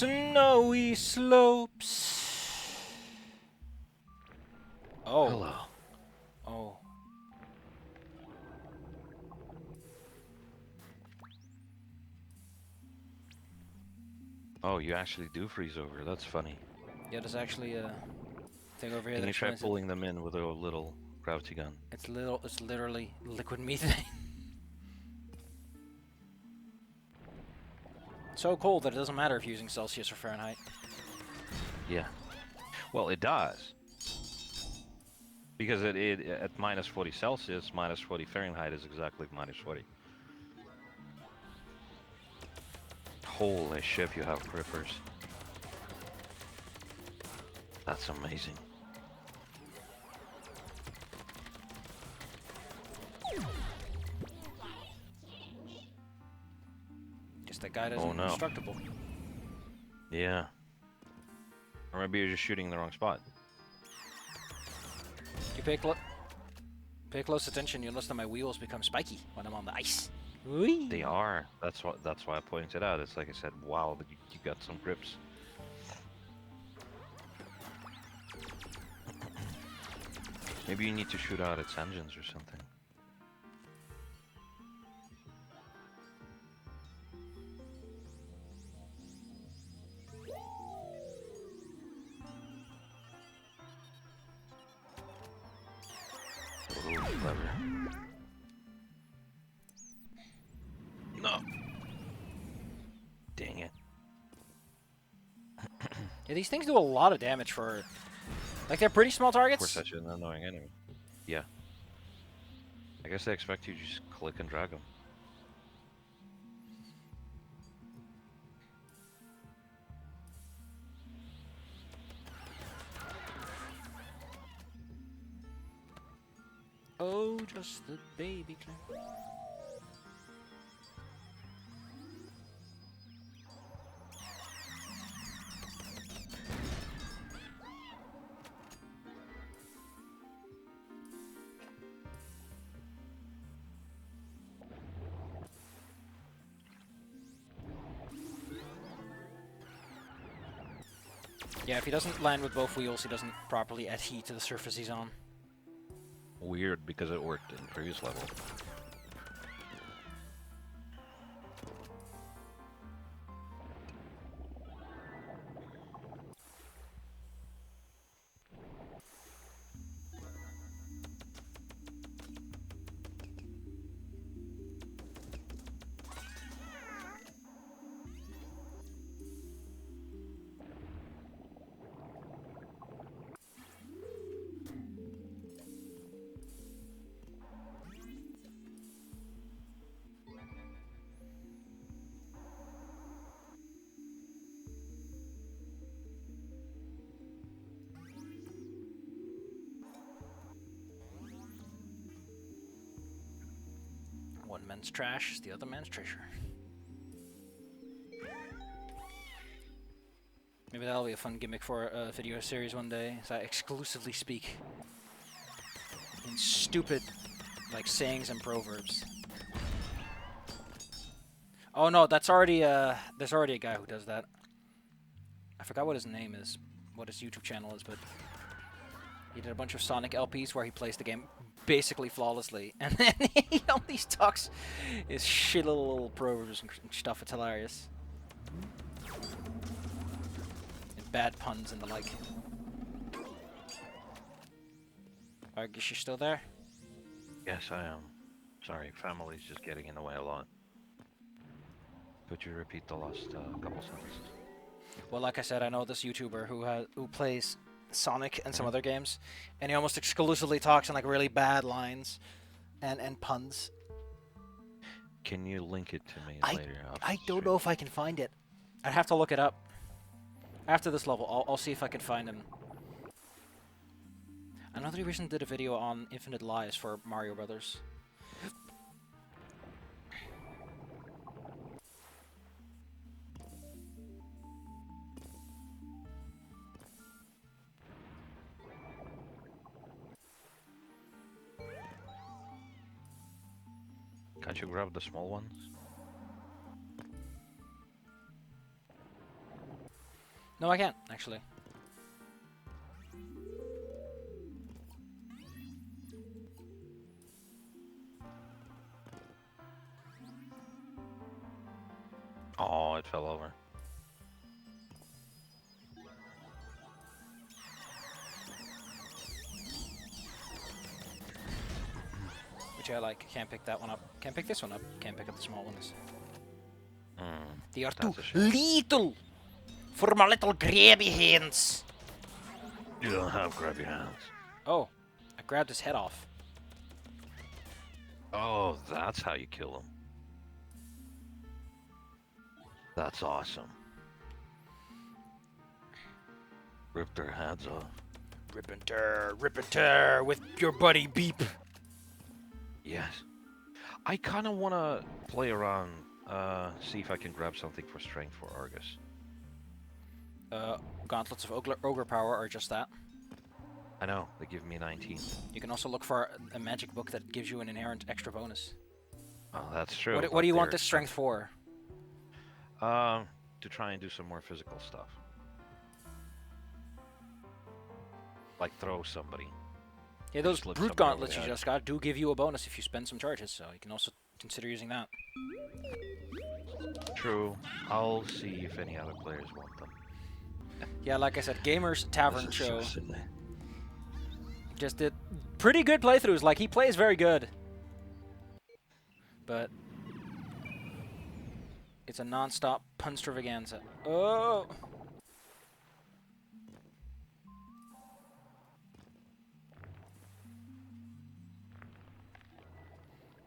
snowy slopes. Oh. Hello. Oh. Oh, you actually do freeze over. That's funny. Yeah, there's actually a thing over here Can that you try explains it. pulling them in with a little gravity gun? It's literally liquid methane. So cold that it doesn't matter if you're using Celsius or Fahrenheit. Yeah. Well, it does. Because it at minus 40 Celsius, minus 40 Fahrenheit is exactly minus 40. Holy shit, you have grippers. That's amazing. Guess that guy isn't no. indestructible. Yeah. Or maybe you're just shooting in the wrong spot. You pay close attention, you'll notice that my wheels become spiky when I'm on the ice. Whee! They are. That's why I pointed it out. It's like I said, wow, but you got some grips. Maybe you need to shoot out its engines or something. Ooh, clever. No. Dang it. Yeah, these things do a lot of damage for... Like, they're pretty small targets. For such an annoying enemy. Yeah. I guess they expect you to just click and drag them. Oh, just the baby climb. Yeah, if he doesn't land with both wheels, he doesn't properly add heat to the surface he's on. Weird, because it worked in previous level. One man's trash is the other man's treasure. Maybe that'll be a fun gimmick for a video series one day, as I exclusively speak in stupid, like, sayings and proverbs. Oh no, that's already, there's already a guy who does that. I forgot what his name is, what his YouTube channel is, but he did a bunch of Sonic LPs where he plays the game basically flawlessly, and then he only talks his shit little proverbs and stuff. It's hilarious. And bad puns and the like. I guess you're still there? Yes, I am. Sorry, family's just getting in the way a lot. Could you repeat the last couple sentences? Well, like I said, I know this YouTuber who plays Sonic and some other games, and he almost exclusively talks in like really bad lines and puns. Can you link it to me later? I don't know if I can find it. I'd have to look it up. After this level, I'll see if I can find him. Another reason did a video on Infinite Lies for Mario Brothers. Can't you grab the small ones? No, I can't, actually. Oh, it fell over. Which I like. Can't pick that one up. Can't pick this one up. Can't pick up the small ones. They are too That's a shame. little for my little grabby hands. You don't have grabby hands. Oh, I grabbed his head off. Oh, that's how you kill them. That's awesome. Rip their heads off. Rip and tear with your buddy Beep. Yes. I kind of want to play around, see if I can grab something for strength for Argus. Gauntlets of ogre power are just that. I know, they give me 19. You can also look for a magic book that gives you an inherent extra bonus. Oh, that's true. What do you want this strength for? To try and do some more physical stuff. Like throw somebody. Yeah, those Slip brute somebody over gauntlets the you head. just got do give you a bonus if you spend some charges, so you can also consider using that. True. I'll see if any other players want them. Yeah, like I said, Gamers Tavern This is so Show silly. just did pretty good playthroughs. Like, he plays very good. But it's a non-stop punch Vaganza. Oh!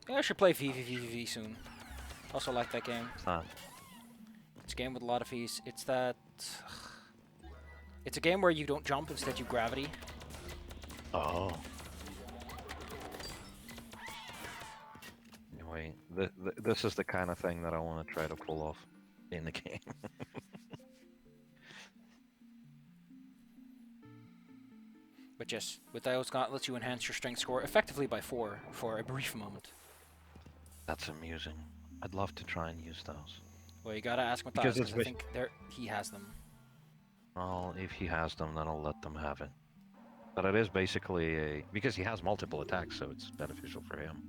Yeah, I should play VVVV soon. Also like that game. It's not. It's a game with a lot of V's. It's that... It's a game where you don't jump, instead you gravity. Oh. Anyway, this is the kind of thing that I want to try to pull off in the game. But yes, with those gauntlets you enhance your strength score effectively by 4 for a brief moment. That's amusing. I'd love to try and use those. Well, you gotta ask Because Matthias, it's because I think he has them. Well, if he has them, then I'll let them have it. But it is basically a... Because he has multiple attacks, so it's beneficial for him.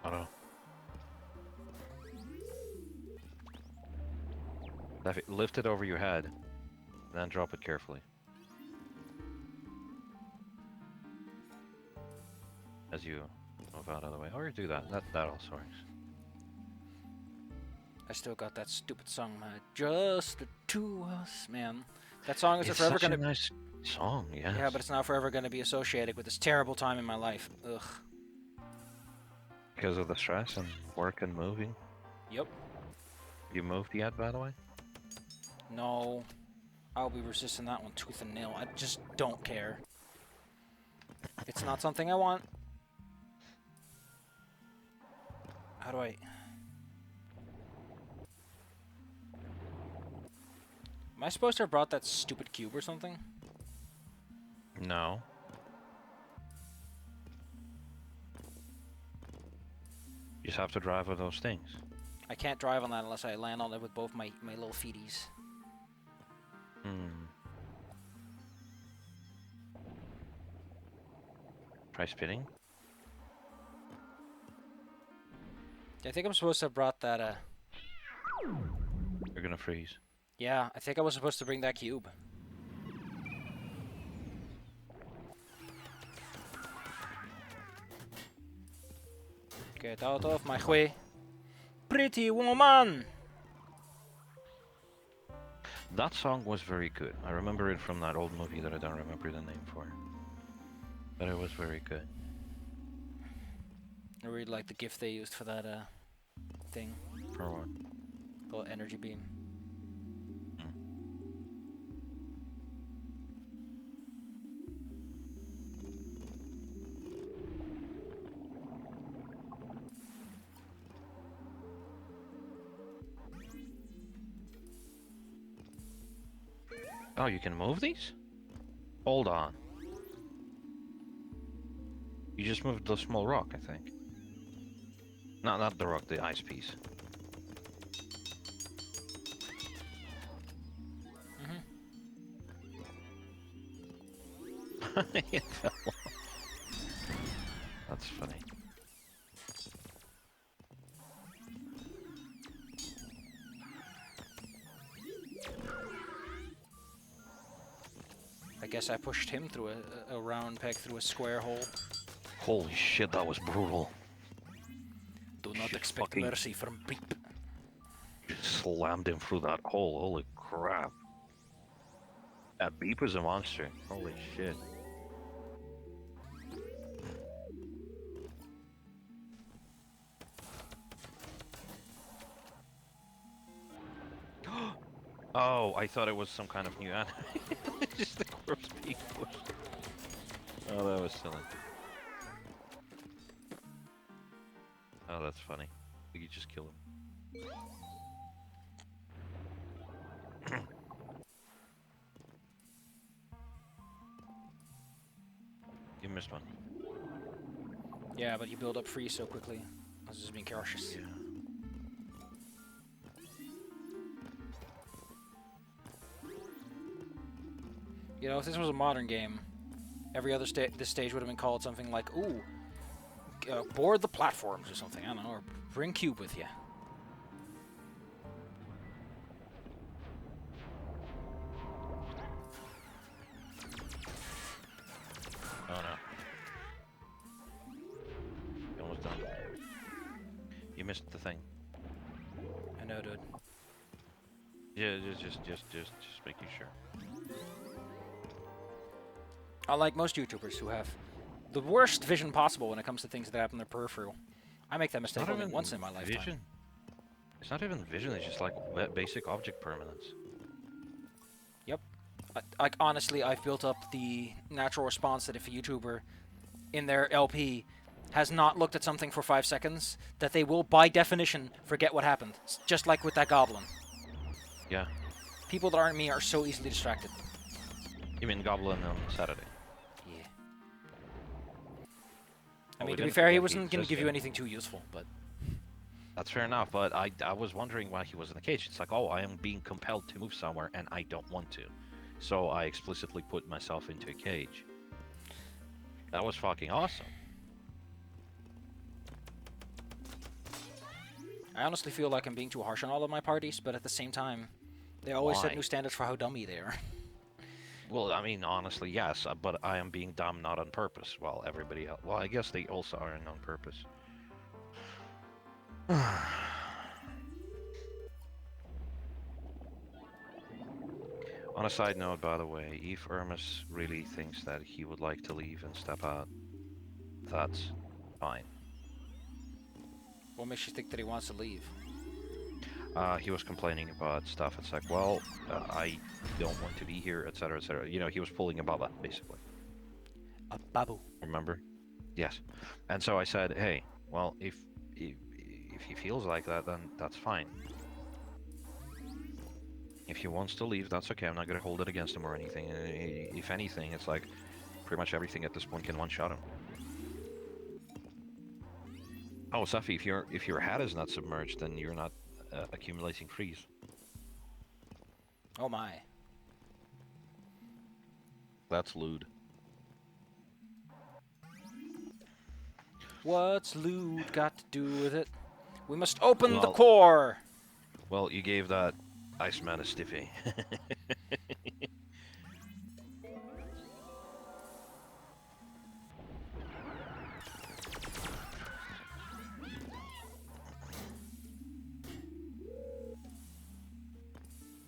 I don't know. Lift it over your head, and then drop it carefully. As you move out of the way. Or do that. That also works. I still got that stupid song, just the two of us, man. That song is It's forever such gonna... a nice song, yes. Yeah, but it's now forever gonna be associated with this terrible time in my life. Ugh. Because of the stress and work and moving. Yep. You moved yet, by the way? No. I'll be resisting that one tooth and nail. I just don't care. It's not something I want. How do I... Am I supposed to have brought that stupid cube or something? No. You just have to drive with those things. I can't drive on that unless I land on it with both my little feeties. Try spinning. I think I'm supposed to have brought that, You're gonna freeze. Yeah, I think I was supposed to bring that cube. Get out of my way, pretty woman! That song was very good. I remember it from that old movie that I don't remember the name for. But it was very good. I really like the gift they used for that, thing. For what? Called energy beam. Oh, you can move these? Hold on. You just moved the small rock, I think. No, not the rock, the ice piece. It fell off. That's funny. I guess I pushed him through a round peg through a square hole. Holy shit, that was brutal. Do not Shit, expect fucking- mercy from Beep. Slammed him through that hole. Holy crap. That Beep was a monster. Holy shit. Oh, I thought it was some kind of new anime. Just the corpse being pushed. Oh, that was silly. Oh, that's funny. We could just kill him. You missed one. Yeah, but you build up free so quickly. I was just being cautious. Yeah. You know, if this was a modern game, every other this stage would have been called something like, ooh, board the platforms or something, I don't know, or bring cube with you. Oh no. You're almost done. You missed the thing. I know, dude. Yeah, just making sure. Unlike most YouTubers who have the worst vision possible when it comes to things that happen in their peripheral. I make that mistake only once in my lifetime. Vision. It's not even vision, it's just like basic object permanence. Yep. Like, honestly, I've built up the natural response that if a YouTuber in their LP has not looked at something for 5 seconds, that they will, by definition, forget what happened. Just like with that goblin. Yeah. People that aren't me are so easily distracted. You mean Goblin on Saturday? Yeah. I Well, mean, we to be didn't fair, he forget wasn't going to give you existed. anything too useful, but... That's fair enough, but I was wondering why he was in the cage. It's like, oh, I am being compelled to move somewhere, and I don't want to. So I explicitly put myself into a cage. That was fucking awesome. I honestly feel like I'm being too harsh on all of my parties, but at the same time, they always set Why? new standards for how dummy they are. Well, I mean, honestly, yes, but I am being dumb not on purpose, while everybody else... Well, I guess they also aren't on purpose. On a side note, by the way, if Ermus really thinks that he would like to leave and step out, that's fine. What makes you think that he wants to leave? He was complaining about stuff. It's like, well, I don't want to be here, etc., etc. You know, he was pulling a Baba, basically. A babu. Remember? Yes. And so I said, hey, well, if he feels like that, then that's fine. If he wants to leave, that's okay. I'm not gonna hold it against him or anything. If anything, it's like pretty much everything at this point can one-shot him. Oh, Safi, if your hat is not submerged, then you're not accumulating freeze. Oh my. That's lewd. What's lewd got to do with it? We must open the Well- core! Well, you gave that Iceman a stiffy.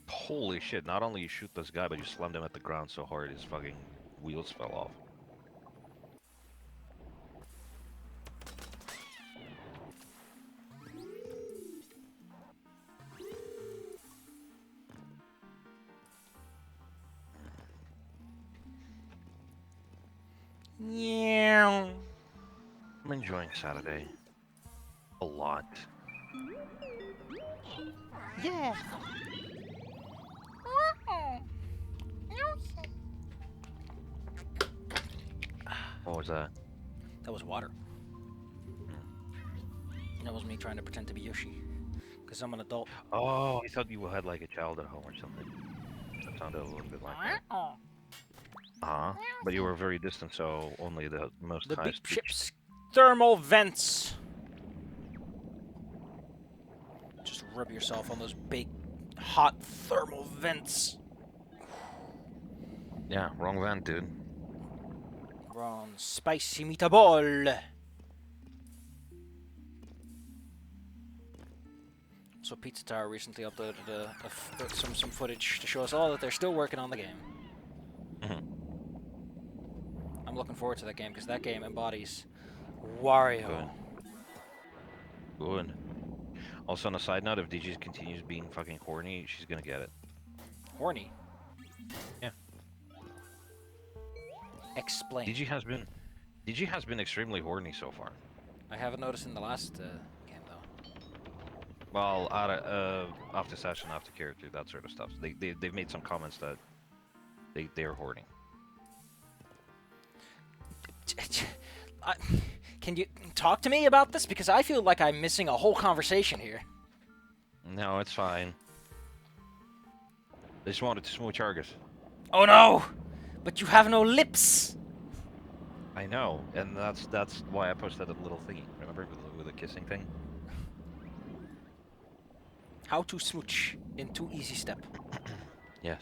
Holy shit, not only you shoot this guy, but you slammed him at the ground so hard his fucking wheels fell off. Yeah. I'm enjoying Saturday. A lot. Yeah. What was that? That was water. That was me trying to pretend to be Yoshi. Because I'm an adult. Oh, I thought you had like a child at home or something. That sounded a little bit like that. Uh-huh. But you were very distant, so only the most The big highest ship's thermal vents. Just rub yourself on those big, hot thermal vents. Yeah, wrong vent, dude. Wrong spicy meatball. So Pizza Tower recently uploaded some footage to show us all that they're still working on the game. Mhm. I'm looking forward to that game because that game embodies Wario. Good. Good. Also, on a side note, if DG continues being fucking horny, she's gonna get it. Horny. Yeah. Explain. DG has been extremely horny so far. I haven't noticed in the last game though. Well, after session, after character, that sort of stuff. They've made some comments that they're horny. Can you talk to me about this? Because I feel like I'm missing a whole conversation here. No, it's fine. They just wanted to smooch Argus. Oh no! But you have no lips! I know, and that's why I posted that little thingy. Remember with the kissing thing? How to smooch in 2 easy step. Yes.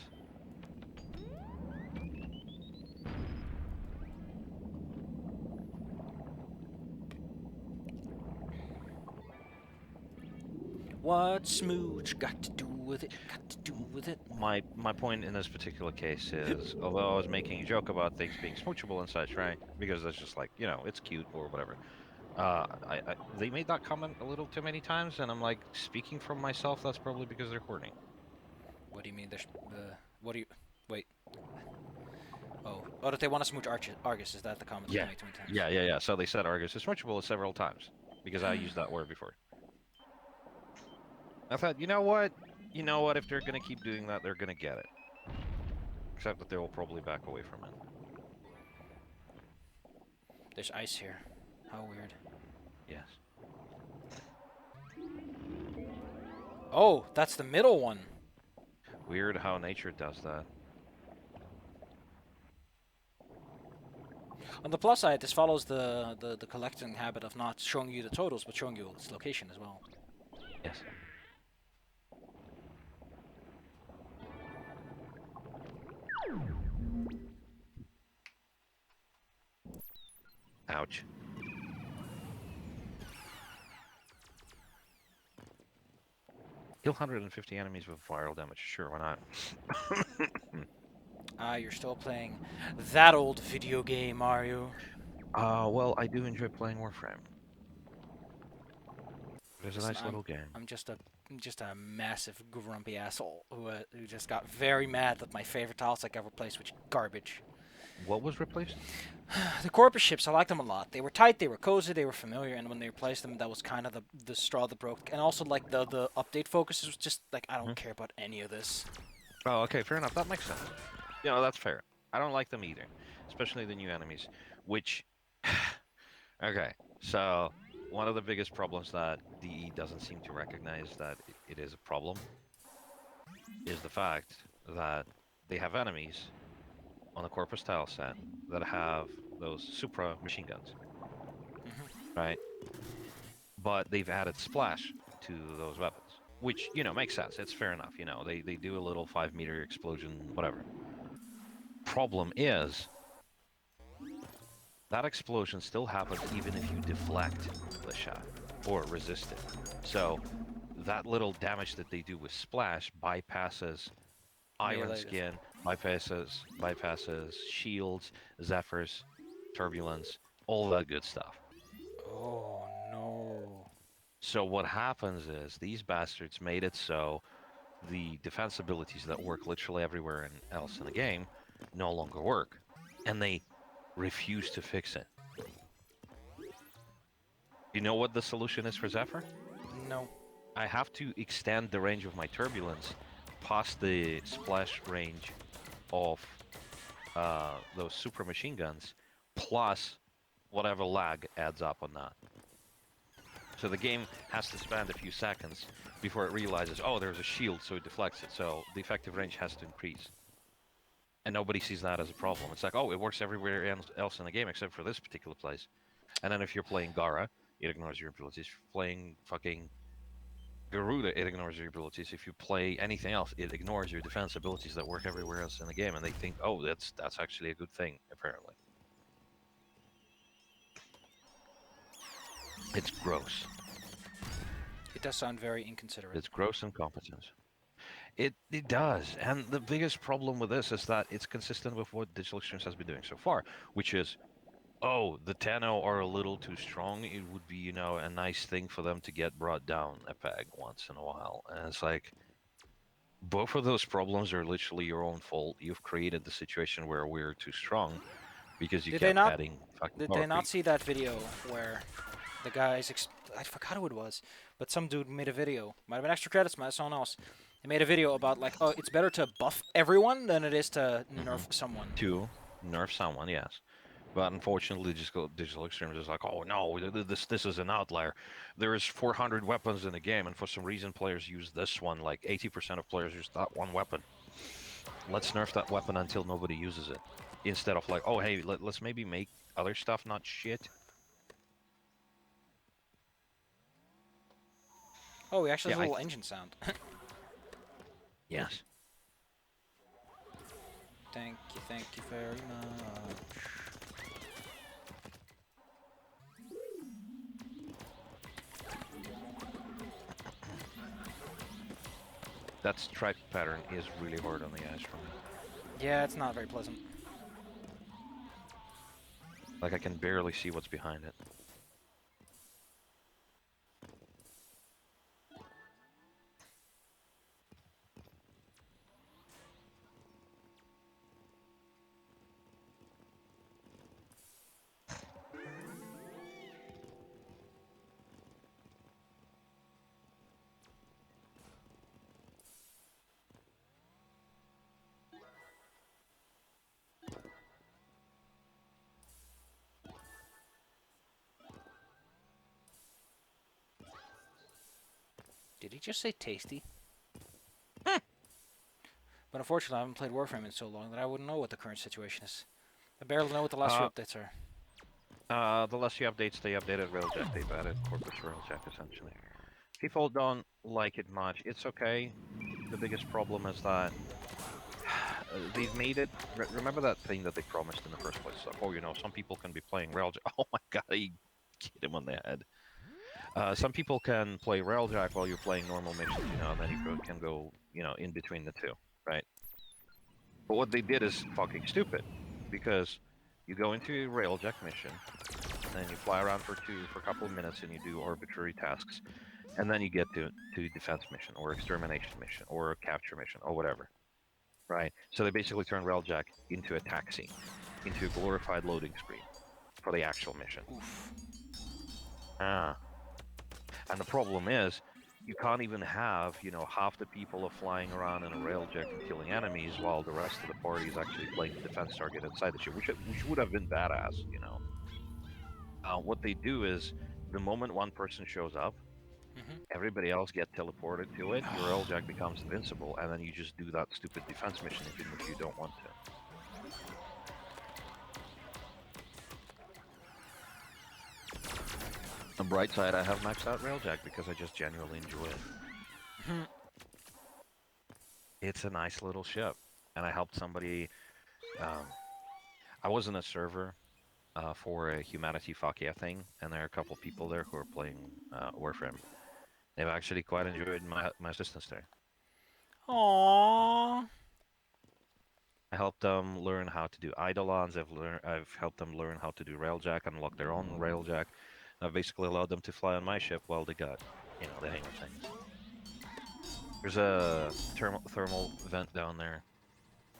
What smooch got to do with it? Got to do with it? My point in this particular case is, although I was making a joke about things being smoochable and such, right? Because that's just like, you know, it's cute or whatever. They made that comment a little too many times, and I'm like, speaking from myself, that's probably because they're horny. What do you mean there's... what do you... Wait. Oh, that they want to smooch Argus, is that the comment Yeah. they made too many times? Yeah. So they said Argus is smoochable several times, because I used that word before. I thought, you know what? If they're gonna keep doing that, they're gonna get it. Except that they will probably back away from it. There's ice here. How weird. Yes. Oh, that's the middle one. Weird how nature does that. On the plus side, this follows the collecting habit of not showing you the totals, but showing you its location as well. Yes. Ouch. Kill 150 enemies with viral damage. Sure, why not? You're still playing that old video game, are you? Well, I do enjoy playing Warframe. It's a nice little game. I'm just a massive grumpy asshole who just got very mad that my favorite tiles I ever replaced with garbage. What was replaced? The corpus ships, I liked them a lot. They were tight, they were cozy, they were familiar, and when they replaced them, that was kind of the straw that broke. And also, like, the update focus was just, like, I don't care about any of this. Oh, okay, fair enough. That makes sense. You know, that's fair. I don't like them either. Especially the new enemies, which... Okay, so one of the biggest problems that DE doesn't seem to recognize that it is a problem is the fact that they have enemies on the corpus tile set that have those Supra machine guns, right? But they've added splash to those weapons, which, you know, makes sense. It's fair enough, you know. They do a little 5-meter explosion, whatever. Problem is, that explosion still happens even if you deflect the shot or resist it. So that little damage that they do with splash bypasses iron skin, bypasses shields, zephyrs, turbulence, all that good stuff. Oh no. So what happens is these bastards made it so the defense abilities that work literally everywhere else in the game no longer work, and they refuse to fix it. You know what the solution is for Zephyr? No. I have to extend the range of my turbulence past the splash range of those super machine guns, plus whatever lag adds up on that. So the game has to spend a few seconds before it realizes, oh, there's a shield, so it deflects it. So the effective range has to increase. And nobody sees that as a problem. It's like, oh, it works everywhere else in the game except for this particular place. And then if you're playing Gara, it ignores your abilities. If you're playing fucking Garuda, it ignores your abilities. If you play anything else, it ignores your defense abilities that work everywhere else in the game. And they think, oh, that's actually a good thing, apparently. It's gross. It does sound very inconsiderate. It's gross incompetence. It does. And the biggest problem with this is that it's consistent with what Digital Extremes has been doing so far, which is, oh, the Tenno are a little too strong. It would be, a nice thing for them to get brought down a peg once in a while. And it's like, both of those problems are literally your own fault. You've created the situation where we're too strong because you Did they kept not? adding fucking Did power they not creep. see that video where the guys? I forgot who it was, but some dude made a video. Might have been extra credits, might have someone else. He made a video about like, oh, it's better to buff everyone than it is to nerf someone. To nerf someone, yes. But unfortunately, Digital Extremes is like, oh no, this is an outlier. There is 400 weapons in the game, and for some reason, players use this one. Like 80% of players use that one weapon. Let's nerf that weapon until nobody uses it, instead of like, oh hey, let's maybe make other stuff not shit. Oh, we actually Yeah, have a little engine sound. Yes. Thank you very much. That stripe pattern is really hard on the eyes for me. Yeah, it's not very pleasant. Like I can barely see what's behind it. Did he just say tasty? But unfortunately, I haven't played Warframe in so long that I wouldn't know what the current situation is. I barely know what the last few updates are. The last few updates, they updated Railjack. They've added Corpus Railjack, essentially. People don't like it much. It's okay. The biggest problem is that they've made it... remember that thing that they promised in the first place? Like, oh, some people can be playing Railjack. Oh my god, he hit him on the head. Some people can play Railjack while you're playing normal missions, and then you can go, in between the two, right? But what they did is fucking stupid, because you go into a Railjack mission, and then you fly around for a couple of minutes, and you do arbitrary tasks, and then you get to defense mission, or extermination mission, or a capture mission, or whatever, right? So they basically turn Railjack into a taxi, into a glorified loading screen for the actual mission. Oof. And the problem is, you can't even have, half the people are flying around in a railjack and killing enemies while the rest of the party is actually playing the defense target inside the ship, which would have been badass, What they do is, the moment one person shows up, everybody else get teleported to it, your railjack becomes invincible, and then you just do that stupid defense mission even if you don't want to. On the bright side, I have maxed out Railjack because I just genuinely enjoy it. It's a nice little ship, and I helped somebody. I was in a server for a Humanity Fuck Yeah thing, and there are a couple people there who are playing Warframe. They've actually quite enjoyed my assistance there. Aww. I helped them learn how to do Eidolons. I've helped them learn how to do Railjack, unlock their own Railjack. I've basically allowed them to fly on my ship while they got, the hang of things. There's a thermal vent down there.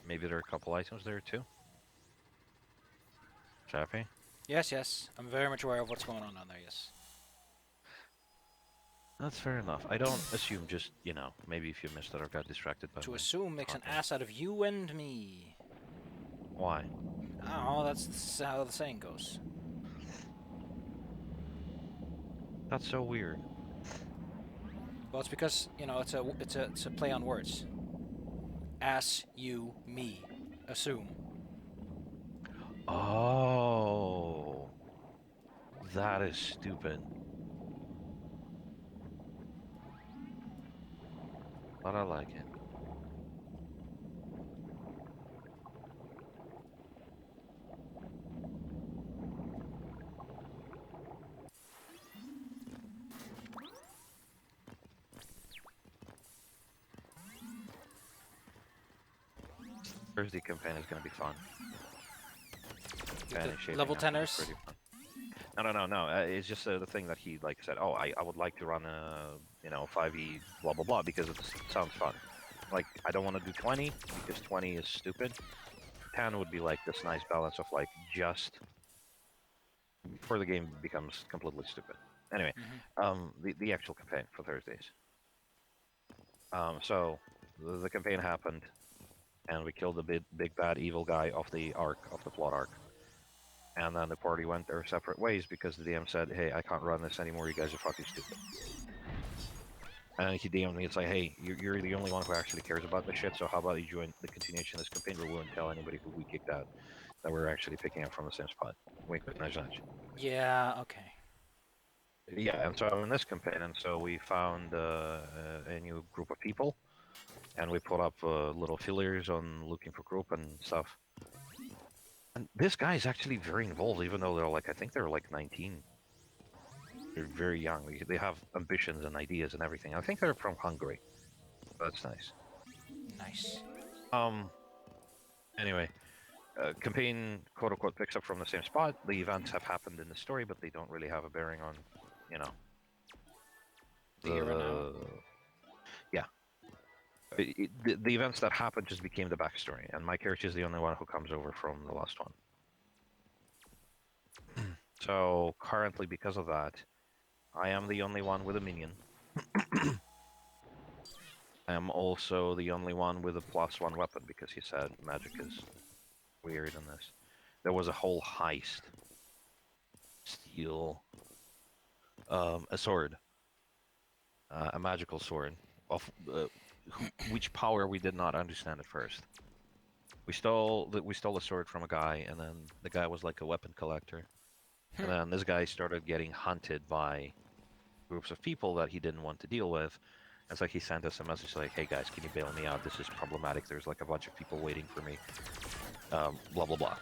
Maybe there are a couple items there too. Chappy? Yes. I'm very much aware of what's going on down there, yes. That's fair enough. I don't assume just, maybe if you missed it or got distracted by To my assume makes an talking. ass out of you and me. Why? I don't know, that's how the saying goes. That's so weird. Well, it's because it's a play on words. As you me assume. Oh, that is stupid. But I like it. Thursday campaign is going to be fun. Campaign is shaping Level up to be tenors. pretty fun. No. It's just the thing that he like said. Oh, I would like to run a 5e blah blah blah because it sounds fun. Like I don't want to do 20 because 20 is stupid. 10 would be like this nice balance of like just before the game becomes completely stupid. Anyway, the actual campaign for Thursdays. So the campaign happened, and we killed the big bad evil guy of the plot arc. And then the party went their separate ways because the DM said, "Hey, I can't run this anymore. You guys are fucking stupid." And he DM'd me. It's like, "Hey, you're the only one who actually cares about this shit. So how about you join the continuation of this campaign? We won't tell anybody who we kicked out that we're actually picking up from the same spot." Wink, nudge, nudge. Yeah. Okay. Yeah, and so I'm in this campaign, and so we found a new group of people, and we put up little fillers on looking for group and stuff. And this guy is actually very involved, even though they're like, I think they're like 19. They're very young. They have ambitions and ideas and everything. I think they're from Hungary. That's nice. Nice. Um. Anyway, campaign quote unquote picks up from the same spot. The events have happened in the story, but they don't really have a bearing on, you know, The hero now. yeah. The events that happened just became the backstory, and my character is the only one who comes over from the last one. So currently, because of that, I am the only one with a minion. I am also the only one with a +1 weapon because he said magic is weird in this. There was a whole heist. Steal a sword, a magical sword, of which power we did not understand at first. We stole a sword from a guy, and then the guy was like a weapon collector. And then this guy started getting hunted by groups of people that he didn't want to deal with. And so he sent us a message like, "Hey guys, can you bail me out? This is problematic. There's like a bunch of people waiting for me. Blah blah blah."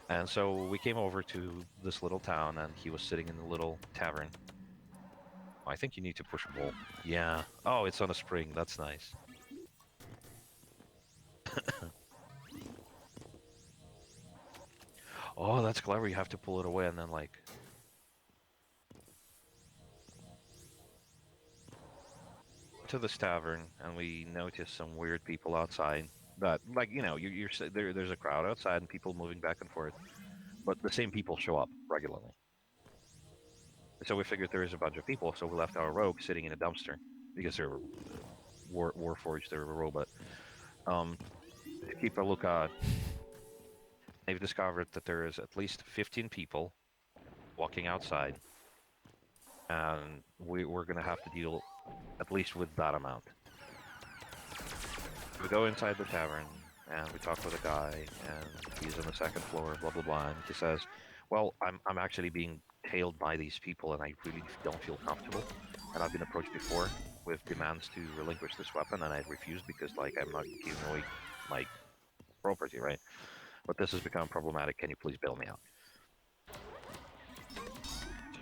And so we came over to this little town, and he was sitting in the little tavern. I think you need to push a ball. Yeah. Oh, it's on a spring. That's nice. Oh, that's clever. You have to pull it away and then like. To this tavern, and we noticed some weird people outside. That, like, there's a crowd outside and people moving back and forth, but the same people show up regularly. So we figured there is a bunch of people, so we left our rogue sitting in a dumpster because they're Warforged, they're a robot. To keep a lookout, they've discovered that there is at least 15 people walking outside, and we're gonna have to deal at least with that amount. We go inside the tavern, and we talk with a guy, and he's on the second floor, blah blah blah, and he says, "Well, I'm actually being tailed by these people, and I really don't feel comfortable. And I've been approached before with demands to relinquish this weapon, and I refused because like I'm not giving away my property, right? But this has become problematic. Can you please bail me out?"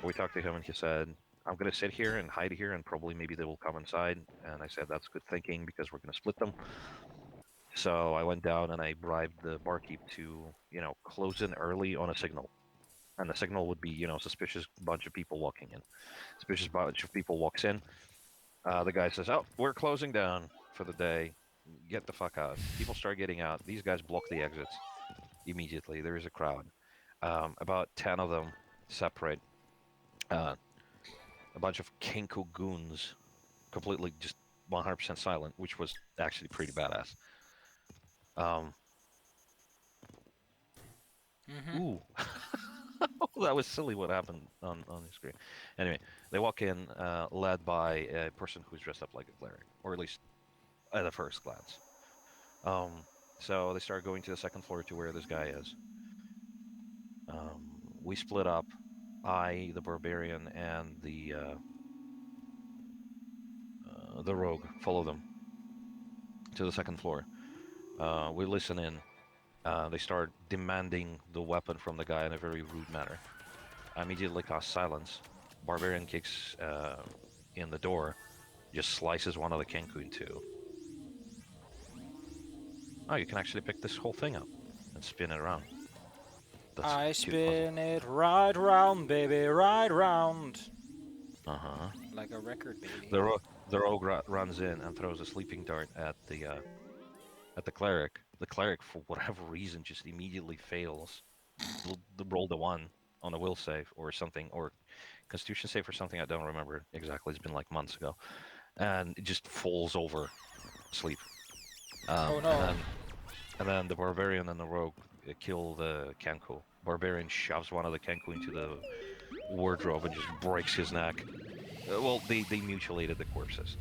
So we talked to him, and he said, "I'm gonna sit here and hide here, and probably maybe they will come inside." And I said, "That's good thinking because we're gonna split them." So I went down and I bribed the barkeep to, close in early on a signal. And the signal would be, suspicious bunch of people walking in. Suspicious bunch of people walks in. The guy says, "Oh, we're closing down for the day. Get the fuck out." People start getting out. These guys block the exits immediately. There is a crowd. About 10 of them separate. Uh, a bunch of Kenko goons, completely just 100% silent, which was actually pretty badass. Um, Mm-hmm. Ooh. That was silly what happened on the screen. Anyway, they walk in, led by a person who's dressed up like a cleric, or at least at a first glance. Um, so they start going to the second floor to where this guy is. We split up. I, the barbarian, and the rogue follow them to the second floor. We listen in. They start demanding the weapon from the guy in a very rude manner. I immediately cast silence. Barbarian kicks in the door, just slices one of the Kenku in two. Oh, you can actually pick this whole thing up and spin it around. That's I cute puzzle. spin it right round, baby, right round. Uh-huh. Like a record, baby. The rogue runs in and throws a sleeping dart at the cleric. The cleric, for whatever reason, just immediately fails. Roll the one on a will save or something, or Constitution save or something. I don't remember exactly. It's been like months ago, and it just falls over, asleep. Oh no. And then the barbarian and the rogue kill the Kenku. Barbarian shoves one of the Kenku into the wardrobe and just breaks his neck. Well, they mutilated the corpses.